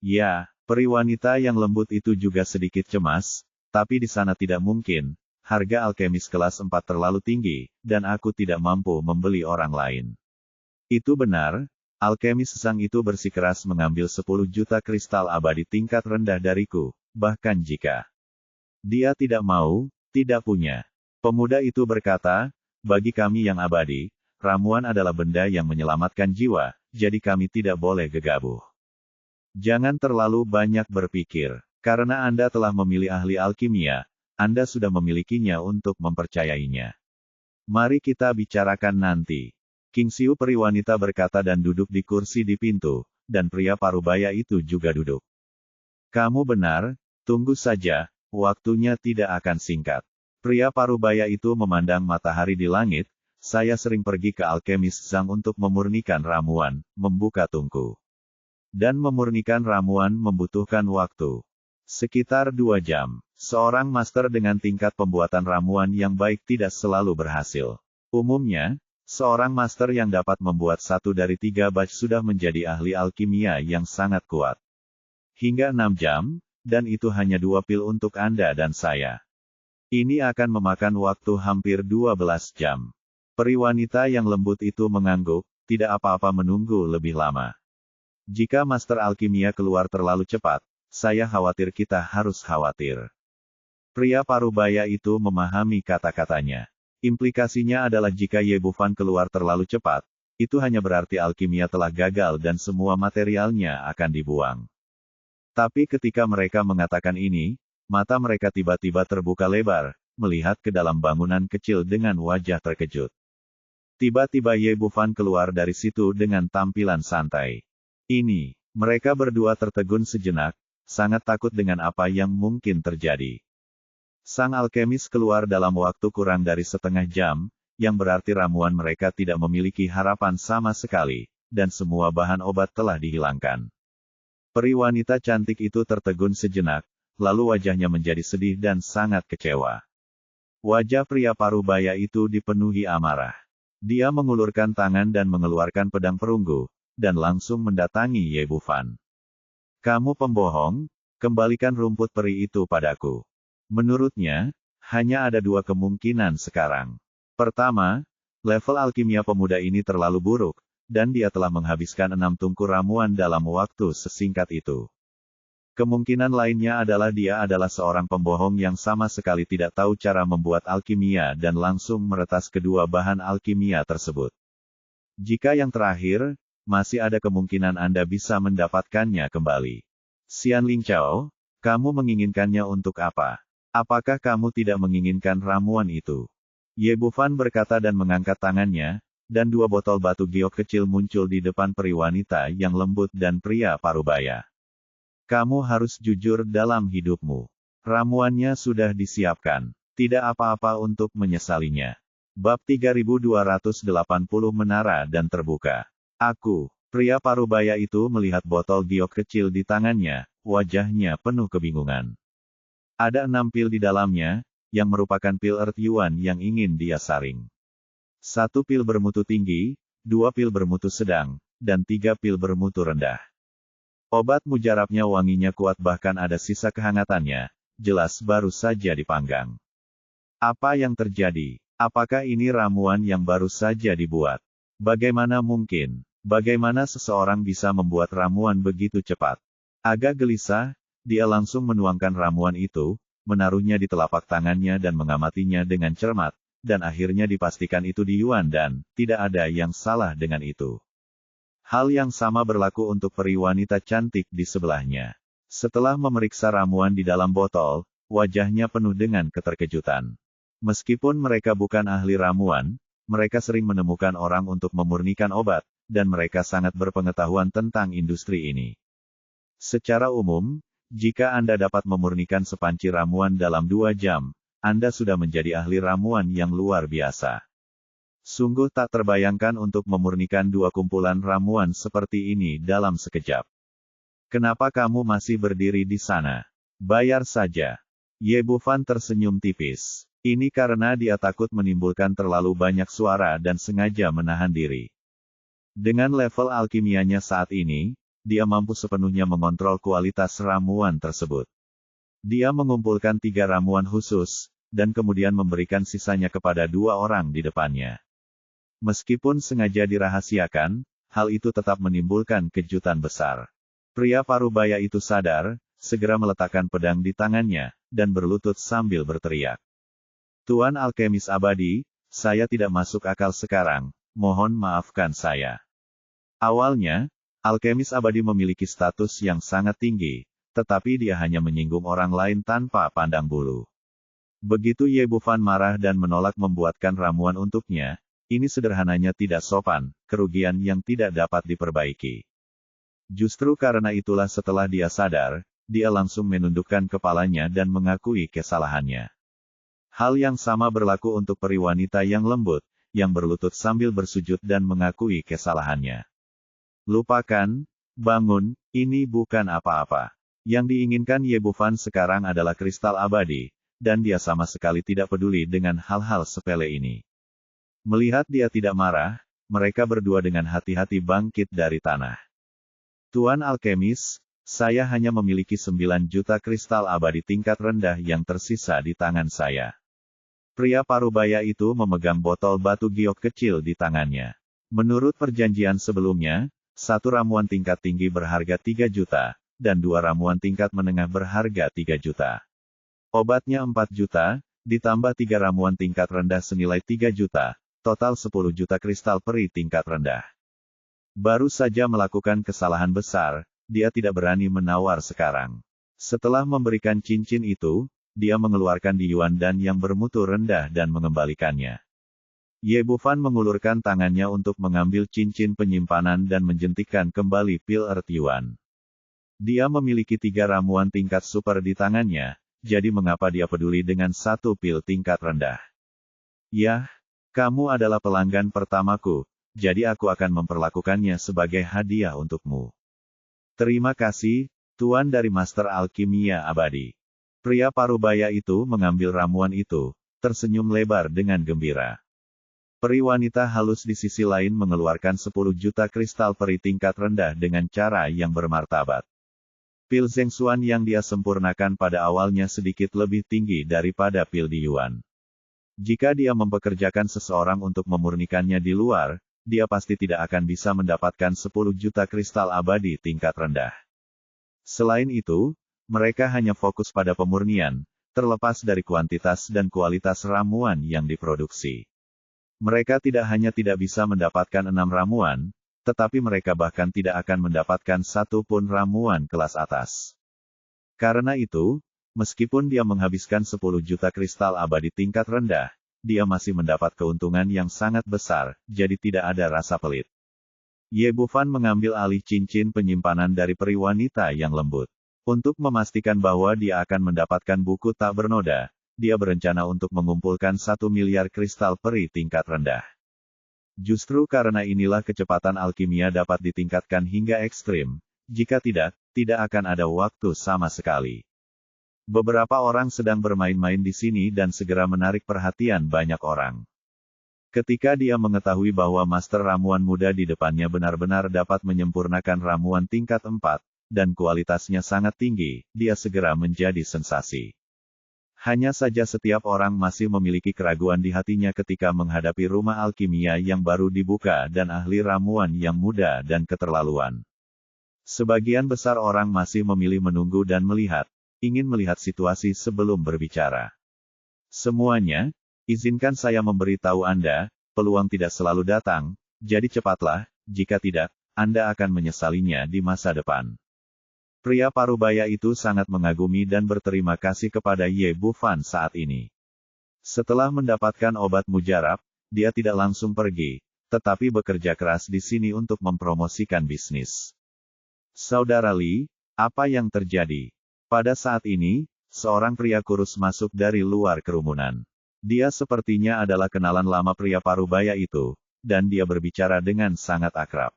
Ya, peri wanita yang lembut itu juga sedikit cemas, tapi di sana tidak mungkin, harga alkemis kelas 4 terlalu tinggi, dan aku tidak mampu membeli orang lain. Itu benar, Alkemis Sang itu bersikeras mengambil 10 juta kristal abadi tingkat rendah dariku, bahkan jika dia tidak mau, tidak punya. Pemuda itu berkata, bagi kami yang abadi, ramuan adalah benda yang menyelamatkan jiwa, jadi kami tidak boleh gegabah. Jangan terlalu banyak berpikir. Karena Anda telah memilih ahli alkimia, Anda sudah memilikinya untuk mempercayainya. Mari kita bicarakan nanti. King Xiu peri wanita berkata dan duduk di kursi di pintu, dan pria parubaya itu juga duduk. Kamu benar, tunggu saja, waktunya tidak akan singkat. Pria parubaya itu memandang matahari di langit, saya sering pergi ke alkemis Zhang untuk memurnikan ramuan, membuka tungku. Dan memurnikan ramuan membutuhkan waktu. Sekitar 2 jam. Seorang master dengan tingkat pembuatan ramuan yang baik tidak selalu berhasil. Umumnya, seorang master yang dapat membuat 1 dari 3 batch sudah menjadi ahli alkimia yang sangat kuat. Hingga 6 jam, dan itu hanya 2 pil untuk Anda dan saya. Ini akan memakan waktu hampir 12 jam. Peri wanita yang lembut itu mengangguk, tidak apa-apa menunggu lebih lama. Jika master alkimia keluar terlalu cepat, saya khawatir kita harus khawatir. Pria parubaya itu memahami kata-katanya. Implikasinya adalah jika Ye Bufan keluar terlalu cepat, itu hanya berarti alkimia telah gagal dan semua materialnya akan dibuang. Tapi ketika mereka mengatakan ini, mata mereka tiba-tiba terbuka lebar, melihat ke dalam bangunan kecil dengan wajah terkejut. Tiba-tiba Ye Bufan keluar dari situ dengan tampilan santai. Ini, mereka berdua tertegun sejenak, sangat takut dengan apa yang mungkin terjadi. Sang alkemis keluar dalam waktu kurang dari setengah jam, yang berarti ramuan mereka tidak memiliki harapan sama sekali, dan semua bahan obat telah dihilangkan. Peri wanita cantik itu tertegun sejenak, lalu wajahnya menjadi sedih dan sangat kecewa. Wajah pria parubaya itu dipenuhi amarah. Dia mengulurkan tangan dan mengeluarkan pedang perunggu, dan langsung mendatangi Ye Bufan. Kamu pembohong, kembalikan rumput peri itu padaku. Menurutnya, hanya ada 2 kemungkinan sekarang. Pertama, level alkimia pemuda ini terlalu buruk, dan dia telah menghabiskan 6 tungku ramuan dalam waktu sesingkat itu. Kemungkinan lainnya adalah dia adalah seorang pembohong yang sama sekali tidak tahu cara membuat alkimia dan langsung meretas kedua bahan alkimia tersebut. Jika yang terakhir, masih ada kemungkinan Anda bisa mendapatkannya kembali. Xian Lingchao, kamu menginginkannya untuk apa? Apakah kamu tidak menginginkan ramuan itu? Ye Bufan berkata dan mengangkat tangannya, dan 2 botol batu giok kecil muncul di depan peri wanita yang lembut dan pria parubaya. Kamu harus jujur dalam hidupmu. Ramuannya sudah disiapkan. Tidak apa-apa untuk menyesalinya. Bab 3280 Menara dan Terbuka. Pria parubaya itu melihat botol giok kecil di tangannya, wajahnya penuh kebingungan. Ada 6 pil di dalamnya, yang merupakan pil Earth Yuan yang ingin dia saring. 1 pil bermutu tinggi, 2 pil bermutu sedang, dan 3 pil bermutu rendah. Obat mujarabnya wanginya kuat bahkan ada sisa kehangatannya, jelas baru saja dipanggang. Apa yang terjadi? Apakah ini ramuan yang baru saja dibuat? Bagaimana mungkin? Bagaimana seseorang bisa membuat ramuan begitu cepat? Agak gelisah, dia langsung menuangkan ramuan itu, menaruhnya di telapak tangannya dan mengamatinya dengan cermat, dan akhirnya dipastikan itu di Yuan dan, tidak ada yang salah dengan itu. Hal yang sama berlaku untuk peri wanita cantik di sebelahnya. Setelah memeriksa ramuan di dalam botol, wajahnya penuh dengan keterkejutan. Meskipun mereka bukan ahli ramuan, mereka sering menemukan orang untuk memurnikan obat, dan mereka sangat berpengetahuan tentang industri ini. Secara umum, jika Anda dapat memurnikan sepanci ramuan dalam 2 jam, Anda sudah menjadi ahli ramuan yang luar biasa. Sungguh tak terbayangkan untuk memurnikan 2 kumpulan ramuan seperti ini dalam sekejap. Kenapa kamu masih berdiri di sana? Bayar saja. Ye Bufan tersenyum tipis. Ini karena dia takut menimbulkan terlalu banyak suara dan sengaja menahan diri. Dengan level alkimianya saat ini, dia mampu sepenuhnya mengontrol kualitas ramuan tersebut. Dia mengumpulkan 3 ramuan khusus, dan kemudian memberikan sisanya kepada 2 orang di depannya. Meskipun sengaja dirahasiakan, hal itu tetap menimbulkan kejutan besar. Pria parubaya itu sadar, segera meletakkan pedang di tangannya, dan berlutut sambil berteriak. Tuan alkemis abadi, saya tidak masuk akal sekarang, mohon maafkan saya. Awalnya, alkemis abadi memiliki status yang sangat tinggi, tetapi dia hanya menyinggung orang lain tanpa pandang bulu. Begitu Ye Bufan marah dan menolak membuatkan ramuan untuknya, ini sederhananya tidak sopan, kerugian yang tidak dapat diperbaiki. Justru karena itulah setelah dia sadar, dia langsung menundukkan kepalanya dan mengakui kesalahannya. Hal yang sama berlaku untuk peri wanita yang lembut, yang berlutut sambil bersujud dan mengakui kesalahannya. Lupakan, bangun, ini bukan apa-apa. Yang diinginkan Ye Bufan sekarang adalah kristal abadi, dan dia sama sekali tidak peduli dengan hal-hal sepele ini. Melihat dia tidak marah, mereka berdua dengan hati-hati bangkit dari tanah. Tuan alkemis, saya hanya memiliki 9 juta kristal abadi tingkat rendah yang tersisa di tangan saya. Pria parubaya itu memegang botol batu giok kecil di tangannya. Menurut perjanjian sebelumnya, satu ramuan tingkat tinggi berharga 3 juta, dan 2 ramuan tingkat menengah berharga 3 juta. Obatnya 4 juta, ditambah 3 ramuan tingkat rendah senilai 3 juta, total 10 juta kristal peri tingkat rendah. Baru saja melakukan kesalahan besar, dia tidak berani menawar sekarang. Setelah memberikan cincin itu, dia mengeluarkan di yuan dan yang bermutu rendah dan mengembalikannya. Ye Bufan mengulurkan tangannya untuk mengambil cincin penyimpanan dan menjentikkan kembali pil Earth Yuan. Dia memiliki 3 ramuan tingkat super di tangannya, jadi mengapa dia peduli dengan satu pil tingkat rendah? Yah, kamu adalah pelanggan pertamaku, jadi aku akan memperlakukannya sebagai hadiah untukmu. Terima kasih, Tuan dari Master Alkimia Abadi. Pria parubaya itu mengambil ramuan itu, tersenyum lebar dengan gembira. Peri wanita halus di sisi lain mengeluarkan 10 juta kristal peri tingkat rendah dengan cara yang bermartabat. Pil Zhengxuan yang dia sempurnakan pada awalnya sedikit lebih tinggi daripada pil di Yuan. Jika dia mempekerjakan seseorang untuk memurnikannya di luar, dia pasti tidak akan bisa mendapatkan 10 juta kristal abadi tingkat rendah. Selain itu, mereka hanya fokus pada pemurnian, terlepas dari kuantitas dan kualitas ramuan yang diproduksi. Mereka tidak hanya tidak bisa mendapatkan 6 ramuan, tetapi mereka bahkan tidak akan mendapatkan satu pun ramuan kelas atas. Karena itu, meskipun dia menghabiskan 10 juta kristal abadi tingkat rendah, dia masih mendapat keuntungan yang sangat besar, jadi tidak ada rasa pelit. Ye Bufan mengambil alih cincin penyimpanan dari peri wanita yang lembut. Untuk memastikan bahwa dia akan mendapatkan buku tak bernoda, dia berencana untuk mengumpulkan 1 miliar kristal peri tingkat rendah. Justru karena inilah kecepatan alkimia dapat ditingkatkan hingga ekstrim, jika tidak, tidak akan ada waktu sama sekali. Beberapa orang sedang bermain-main di sini dan segera menarik perhatian banyak orang. Ketika dia mengetahui bahwa master ramuan muda di depannya benar-benar dapat menyempurnakan ramuan tingkat 4, dan kualitasnya sangat tinggi, dia segera menjadi sensasi. Hanya saja setiap orang masih memiliki keraguan di hatinya ketika menghadapi rumah alkimia yang baru dibuka dan ahli ramuan yang muda dan keterlaluan. Sebagian besar orang masih memilih menunggu dan melihat, ingin melihat situasi sebelum berbicara. Semuanya, izinkan saya memberitahu Anda, peluang tidak selalu datang, jadi cepatlah, jika tidak, Anda akan menyesalinya di masa depan. Pria parubaya itu sangat mengagumi dan berterima kasih kepada Ye Bufan saat ini. Setelah mendapatkan obat mujarab, dia tidak langsung pergi, tetapi bekerja keras di sini untuk mempromosikan bisnis. Saudara Li, apa yang terjadi? Pada saat ini, seorang pria kurus masuk dari luar kerumunan. Dia sepertinya adalah kenalan lama pria parubaya itu, dan dia berbicara dengan sangat akrab.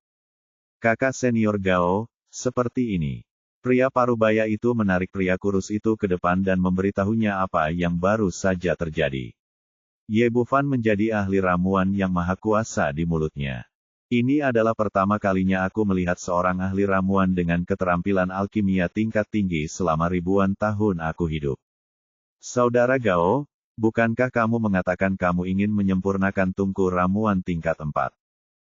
Kakak senior Gao, seperti ini. Pria parubaya itu menarik pria kurus itu ke depan dan memberitahunya apa yang baru saja terjadi. Ye Bufan menjadi ahli ramuan yang maha kuasa di mulutnya. Ini adalah pertama kalinya aku melihat seorang ahli ramuan dengan keterampilan alkimia tingkat tinggi selama ribuan tahun aku hidup. Saudara Gao, bukankah kamu mengatakan kamu ingin menyempurnakan tungku ramuan tingkat 4?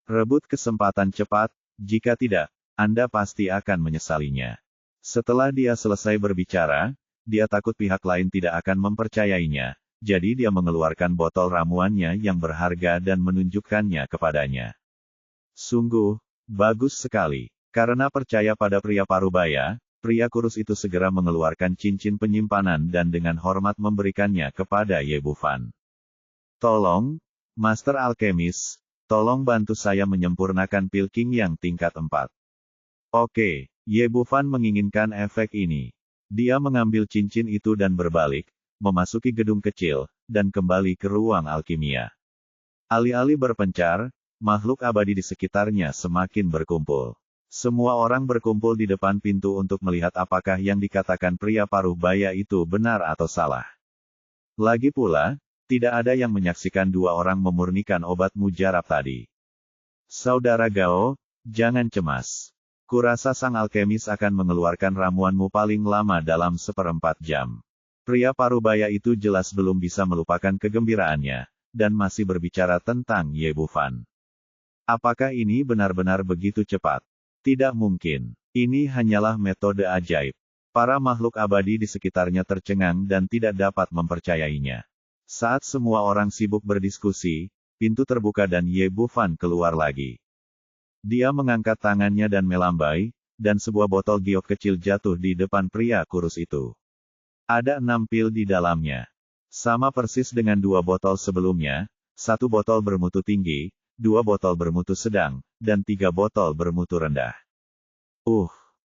Rebut kesempatan cepat, jika tidak, Anda pasti akan menyesalinya. Setelah dia selesai berbicara, dia takut pihak lain tidak akan mempercayainya, jadi dia mengeluarkan botol ramuannya yang berharga dan menunjukkannya kepadanya. Sungguh, bagus sekali. Karena percaya pada pria parubaya, pria kurus itu segera mengeluarkan cincin penyimpanan dan dengan hormat memberikannya kepada Ye Bufan. Tolong, Master Alkemis, tolong bantu saya menyempurnakan pil King yang tingkat 4. Oke, Ye Bufan menginginkan efek ini. Dia mengambil cincin itu dan berbalik, memasuki gedung kecil, dan kembali ke ruang alkimia. Alih-alih berpencar, makhluk abadi di sekitarnya semakin berkumpul. Semua orang berkumpul di depan pintu untuk melihat apakah yang dikatakan pria parubaya itu benar atau salah. Lagi pula, tidak ada yang menyaksikan dua orang memurnikan obat mujarab tadi. Saudara Gao, jangan cemas. Kurasa sang alkemis akan mengeluarkan ramuanmu paling lama dalam 1/4 jam. Pria parubaya itu jelas belum bisa melupakan kegembiraannya, dan masih berbicara tentang Ye Bufan. Apakah ini benar-benar begitu cepat? Tidak mungkin. Ini hanyalah metode ajaib. Para makhluk abadi di sekitarnya tercengang dan tidak dapat mempercayainya. Saat semua orang sibuk berdiskusi, pintu terbuka dan Ye Bufan keluar lagi. Dia mengangkat tangannya dan melambai, dan sebuah botol giok kecil jatuh di depan pria kurus itu. Ada 6 pil di dalamnya. Sama persis dengan 2 botol sebelumnya, 1 botol bermutu tinggi, 2 botol bermutu sedang, dan 3 botol bermutu rendah.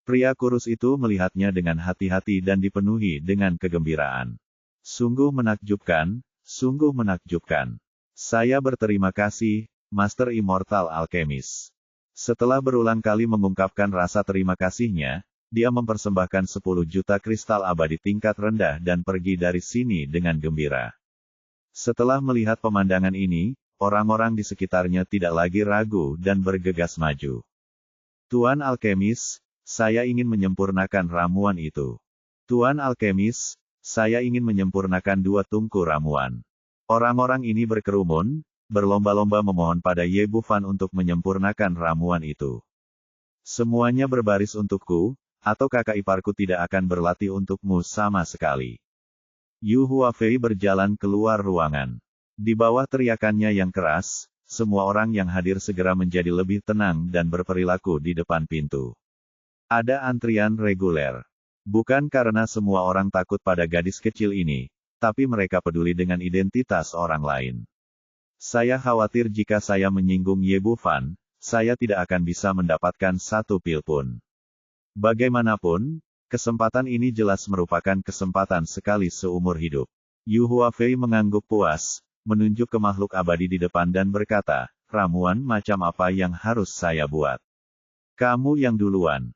Pria kurus itu melihatnya dengan hati-hati dan dipenuhi dengan kegembiraan. Sungguh menakjubkan, sungguh menakjubkan. Saya berterima kasih, Master Immortal Alchemist. Setelah berulang kali mengungkapkan rasa terima kasihnya, dia mempersembahkan 10 juta kristal abadi tingkat rendah dan pergi dari sini dengan gembira. Setelah melihat pemandangan ini, orang-orang di sekitarnya tidak lagi ragu dan bergegas maju. Tuan Alkemis, saya ingin menyempurnakan ramuan itu. Tuan Alkemis, saya ingin menyempurnakan 2 tungku ramuan. Orang-orang ini berkerumun, berlomba-lomba memohon pada Ye Bufan untuk menyempurnakan ramuan itu. Semuanya berbaris untukku, atau kakak iparku tidak akan berlatih untukmu sama sekali. Yu Huafei berjalan keluar ruangan. Di bawah teriakannya yang keras, semua orang yang hadir segera menjadi lebih tenang dan berperilaku di depan pintu. Ada antrian reguler. Bukan karena semua orang takut pada gadis kecil ini, tapi mereka peduli dengan identitas orang lain. Saya khawatir jika saya menyinggung Ye Bufan, saya tidak akan bisa mendapatkan 1 pil pun. Bagaimanapun, kesempatan ini jelas merupakan kesempatan sekali seumur hidup. Yu Huafei mengangguk puas, menunjuk ke makhluk abadi di depan dan berkata, ramuan macam apa yang harus saya buat? Kamu yang duluan.